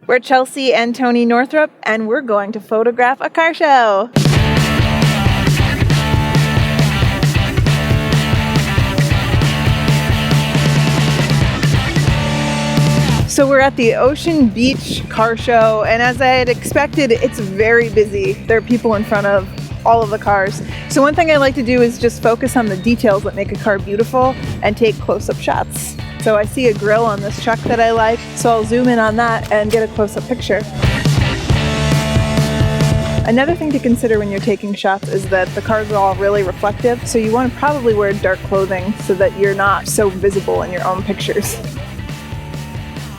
We're Chelsea and Tony Northrup, and we're going to photograph a car show. So we're at the Ocean Beach Car Show, and as I had expected, it's very busy. There are people in front of all of the cars. So one thing I like to do is just focus on the details that make a car beautiful and take close-up shots. So I see a grill on this truck that I like, so I'll zoom in on that and get a close-up picture. Another thing to consider when you're taking shots is that the cars are all really reflective, so you want to probably wear dark clothing so that you're not so visible in your own pictures.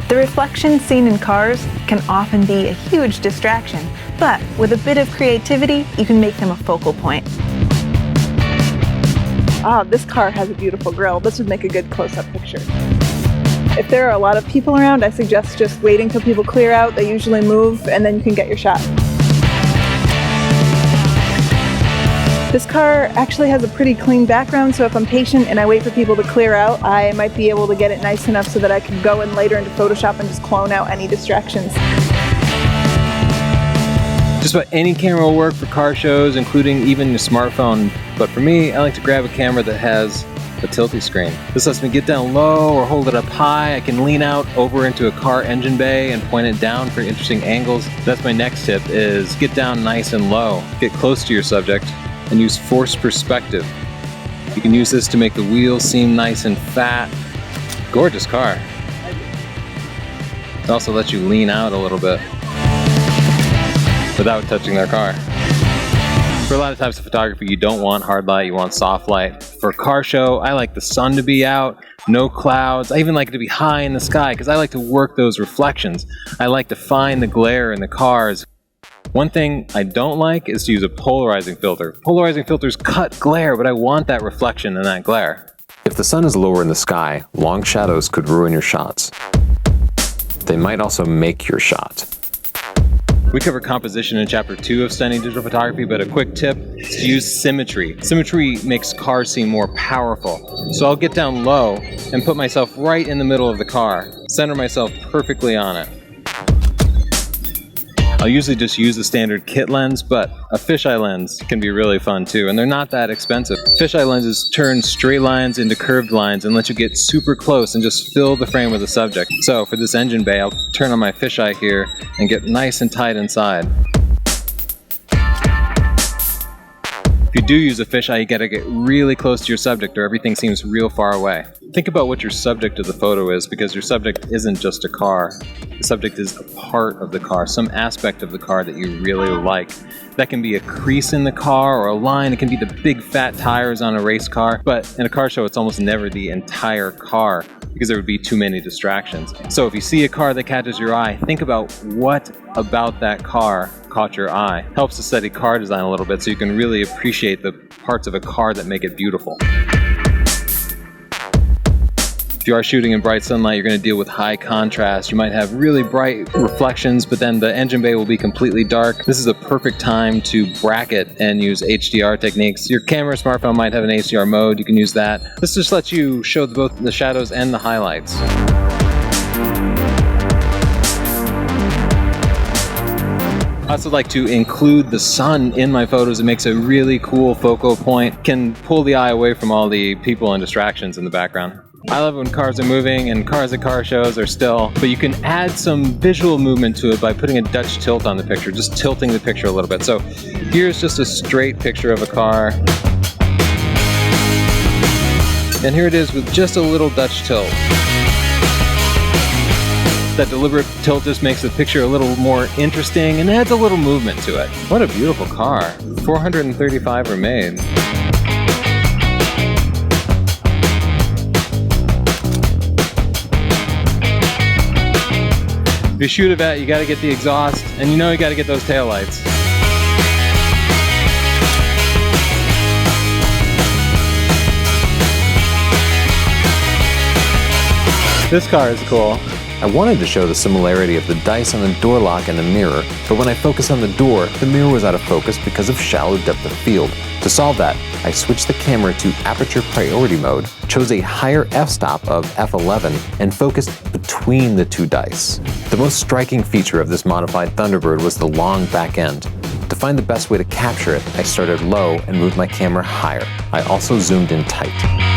The reflections seen in cars can often be a huge distraction, but with a bit of creativity, you can make them a focal point. Ah, this car has a beautiful grille. This would make a good close-up picture. If there are a lot of people around, I suggest just waiting till people clear out. They usually move, and then you can get your shot. This car actually has a pretty clean background, so if I'm patient and I wait for people to clear out, I might be able to get it nice enough so that I can go in later into Photoshop and just clone out any distractions. Just about any camera will work for car shows, including even your smartphone. But for me, I like to grab a camera that has a tilty screen. This lets me get down low or hold it up high. I can lean out over into a car engine bay and point it down for interesting angles. That's my next tip, is get down nice and low. Get close to your subject and use forced perspective. You can use this to make the wheels seem nice and fat. Gorgeous car. It also lets you lean out a little bit without touching their car. For a lot of types of photography, you don't want hard light, you want soft light. For a car show, I like the sun to be out, no clouds. I even like it to be high in the sky because I like to work those reflections. I like to find the glare in the cars. One thing I don't like is to use a polarizing filter. Polarizing filters cut glare, but I want that reflection and that glare. If the sun is lower in the sky, long shadows could ruin your shots. They might also make your shot. We cover composition in Chapter 2 of Stunning Digital Photography, but a quick tip is to use symmetry. Symmetry makes cars seem more powerful. So I'll get down low and put myself right in the middle of the car, center myself perfectly on it. I'll usually just use the standard kit lens, but a fisheye lens can be really fun too, and they're not that expensive. Fisheye lenses turn straight lines into curved lines and let you get super close and just fill the frame with the subject. So for this engine bay, I'll turn on my fisheye here and get nice and tight inside. If you do use a fisheye, you gotta get really close to your subject or everything seems real far away. Think about what your subject of the photo is, because your subject isn't just a car. The subject is a part of the car, some aspect of the car that you really like. That can be a crease in the car or a line. It can be the big fat tires on a race car. But in a car show, it's almost never the entire car because there would be too many distractions. So if you see a car that catches your eye, think about what about that car caught your eye. Helps to study car design a little bit so you can really appreciate the parts of a car that make it beautiful. If you are shooting in bright sunlight, you're going to deal with high contrast. You might have really bright reflections, but then the engine bay will be completely dark. This is a perfect time to bracket and use HDR techniques. Your camera or smartphone might have an HDR mode. You can use that. This just lets you show both the shadows and the highlights. I also like to include the sun in my photos. It makes a really cool focal point. Can pull the eye away from all the people and distractions in the background. I love when cars are moving and cars at car shows are still, but you can add some visual movement to it by putting a Dutch tilt on the picture, just tilting the picture a little bit. So here's just a straight picture of a car. And here it is with just a little Dutch tilt. That deliberate tilt just makes the picture a little more interesting and adds a little movement to it. What a beautiful car. 435 were made. If you shoot a vet, you gotta get the exhaust, and you know you gotta get those taillights. This car is cool. I wanted to show the similarity of the dice on the door lock and the mirror, but when I focused on the door, the mirror was out of focus because of shallow depth of field. To solve that, I switched the camera to aperture priority mode, chose a higher f-stop of f11, and focused between the two dice. The most striking feature of this modified Thunderbird was the long back end. To find the best way to capture it, I started low and moved my camera higher. I also zoomed in tight.